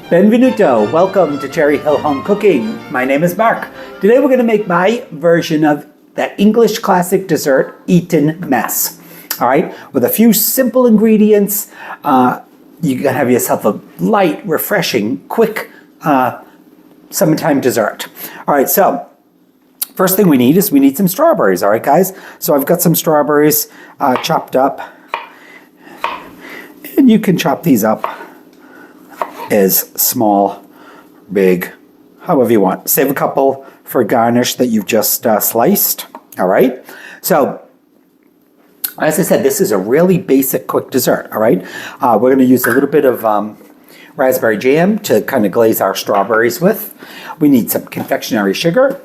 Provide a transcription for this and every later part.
Benvenuto, welcome to Cherry Hill Home Cooking. My name is Mark. Today we're going to make my version of that English classic dessert, Eton Mess. All right, with a few simple ingredients, you can have yourself a light, refreshing, quick summertime dessert. All right, so first thing we need some strawberries. All right, guys. So I've got some strawberries chopped up, and you can chop these up as small, big, however you want. Save a couple for garnish that you've just sliced. All right. So, as I said, this is a really basic, quick dessert. All right. We're going to use a little bit of raspberry jam to kind of glaze our strawberries with. We need some confectionery sugar.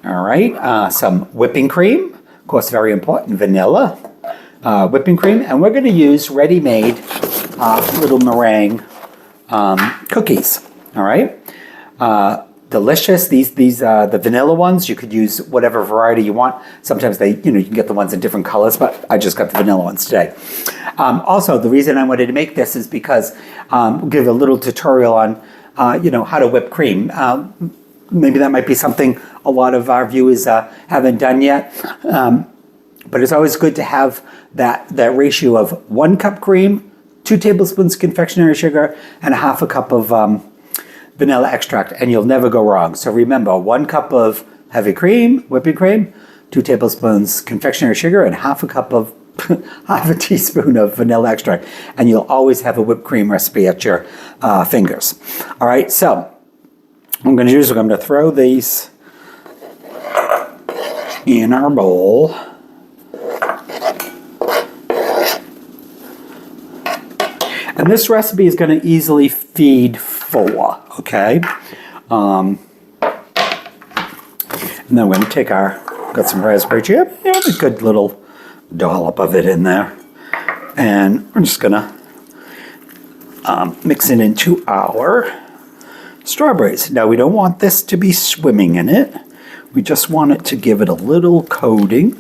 All right. Some whipping cream. Of course, very important. Vanilla whipping cream. And we're going to use ready-made little meringue cookies. All right. Delicious. These the vanilla ones. You could use whatever variety you want. Sometimes you can get the ones in different colors, but I just got the vanilla ones today. Also, the reason I wanted to make this is because we'll give a little tutorial on how to whip cream. Maybe that might be something a lot of our viewers haven't done yet. But it's always good to have that ratio of 1 cup cream, 2 tablespoons confectionery sugar, and a half a cup of vanilla extract, and you'll never go wrong. So remember, 1 cup of heavy cream, whipping cream, 2 tablespoons confectionery sugar, and half a teaspoon of vanilla extract, and you'll always have a whipped cream recipe at your fingers. All right, so what I'm going to do is I'm going to throw these in our bowl. And this recipe is going to easily feed 4, okay? And then we're going to take got some raspberry jam, a good little dollop of it in there. And we're just going to mix it into our strawberries. Now, we don't want this to be swimming in it. We just want it to give it a little coating.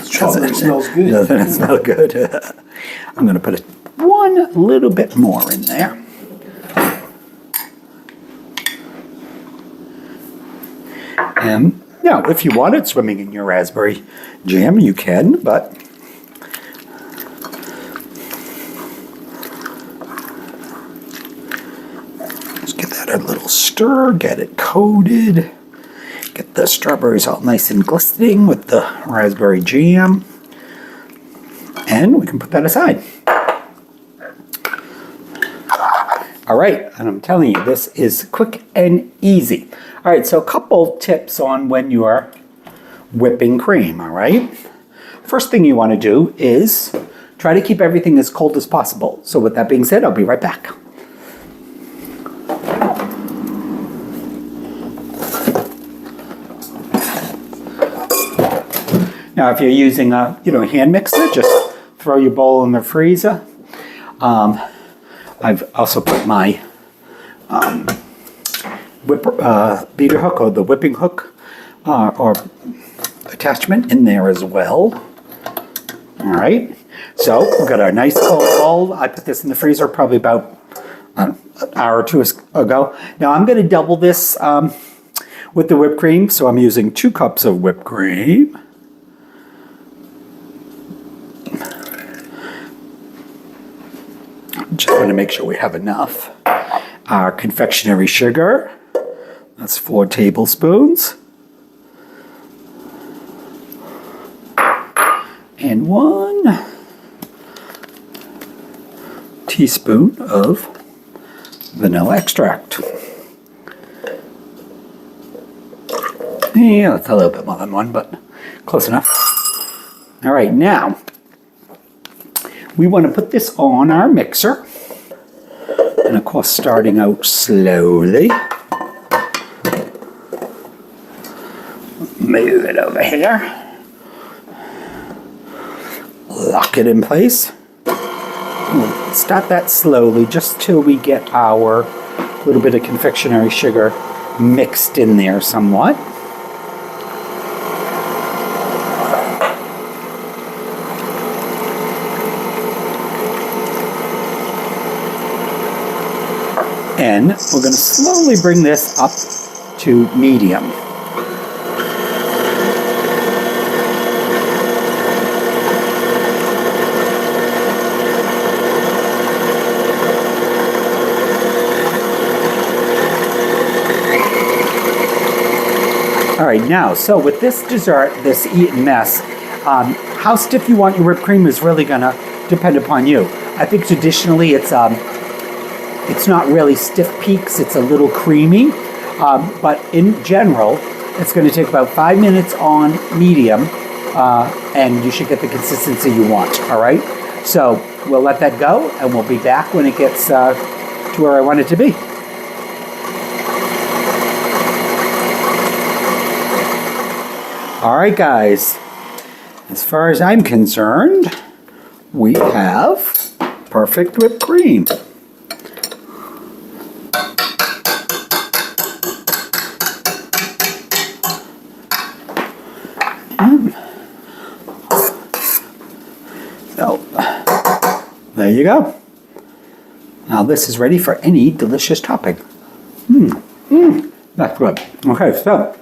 Chocolate smells good. Doesn't it smell good? I'm going to put one little bit more in there. And now, if you want it swimming in your raspberry jam, you can, but just give that a little stir, get it coated. Get the strawberries all nice and glistening with the raspberry jam. And we can put that aside. All right, and I'm telling you, this is quick and easy. All right, so a couple tips on when you are whipping cream, all right? First thing you want to do is try to keep everything as cold as possible. So with that being said, I'll be right back. Now, if you're using a hand mixer, just throw your bowl in the freezer. I've also put my beater hook, or the whipping hook or attachment in there as well. All right. So we've got our nice cold bowl. I put this in the freezer probably about an hour or 2 ago. Now I'm going to double this with the whipped cream. So I'm using 2 cups of whipped cream. Just want to make sure we have enough. Our confectionery sugar, that's 4 tablespoons. And 1 teaspoon of vanilla extract. Yeah, that's a little bit more than 1, but close enough. All right, now we want to put this on our mixer. And of course, starting out slowly. Move it over here. Lock it in place. We'll start that slowly just till we get our little bit of confectionery sugar mixed in there somewhat. And we're going to slowly bring this up to medium. All right, now, so with this dessert, this Eton Mess, how stiff you want your whipped cream is really gonna depend upon you. I think traditionally it's not really stiff peaks, it's a little creamy, but in general, it's gonna take about 5 minutes on medium, and you should get the consistency you want, all right? So we'll let that go, and we'll be back when it gets to where I want it to be. All right, guys, as far as I'm concerned, we have perfect whipped cream. So, there you go. Now this is ready for any delicious topping. That's good. Okay, so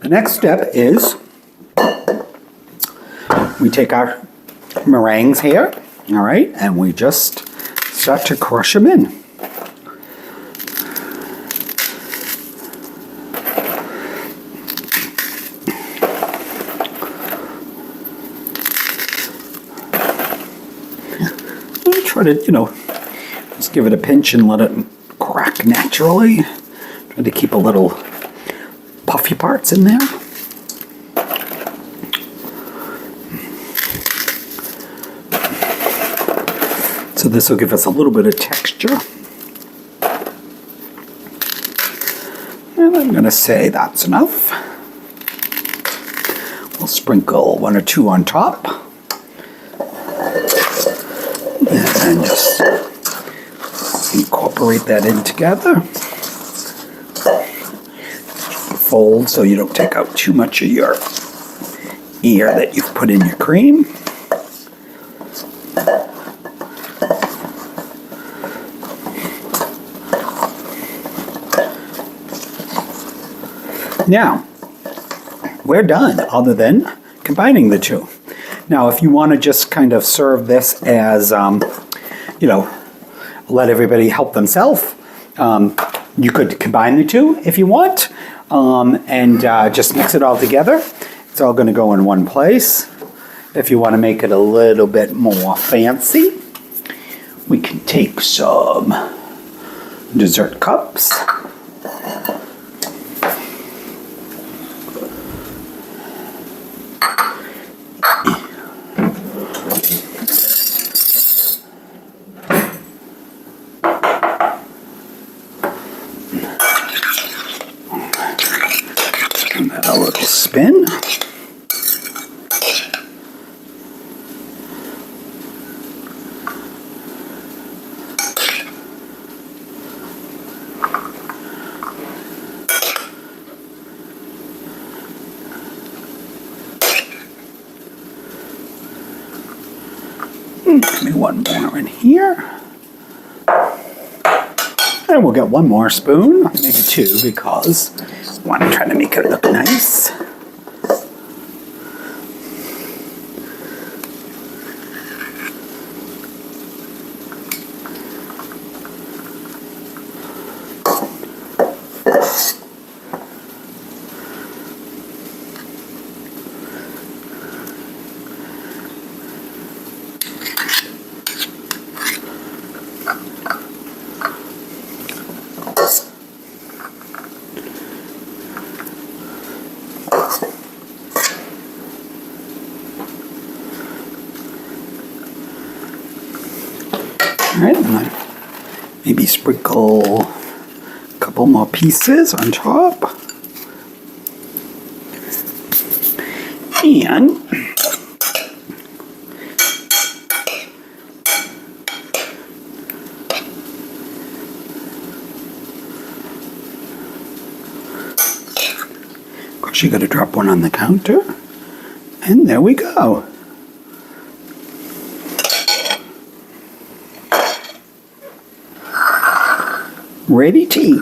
the next step is we take our meringues here, all right, and we just start to crush them in. Try to, just give it a pinch and let it crack naturally. Try to keep a little puffy parts in there. So this will give us a little bit of texture. And I'm going to say that's enough. We'll sprinkle 1 or 2 on top. And just incorporate that in together. Fold so you don't take out too much of your air that you've put in your cream. Now, we're done other than combining the two. Now, if you want to just kind of serve this as, let everybody help themselves, you could combine the two if you want, and just mix it all together. It's all going to go in one place. If you want to make it a little bit more fancy, we can take some dessert cups. Give that a little spin. Give me one more in here. And we'll get one more spoon, maybe 2, because I want to try to make it look nice. All right, and maybe sprinkle a couple more pieces on top. And of course you got to drop one on the counter. And there we go. ready to eat.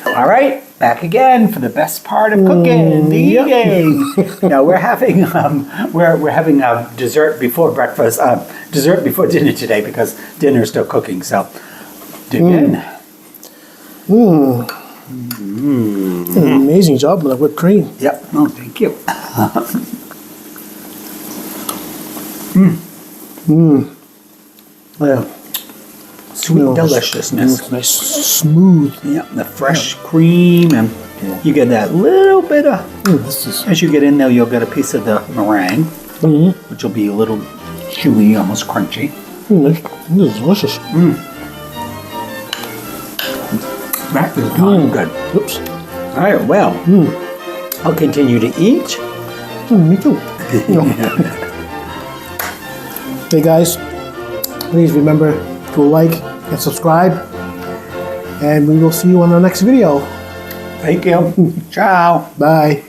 All right, back again for the best part of cooking, the eating. Now we're having we're having a dessert before breakfast, dessert before dinner today because dinner's still cooking. So dig in. An amazing job with the whipped cream. Yep. Oh, thank you. Yeah. Sweet deliciousness. It's nice, smooth. Yep. The fresh cream, and you get that little bit of. This is As you get in there, you'll get a piece of the meringue, which will be a little chewy, almost crunchy. this is delicious. That is darn good. Oops. All right, well, I'll continue to eat. Me too. Hey guys, please remember to like and subscribe, and we will see you on the next video. Thank you. Ciao. Bye.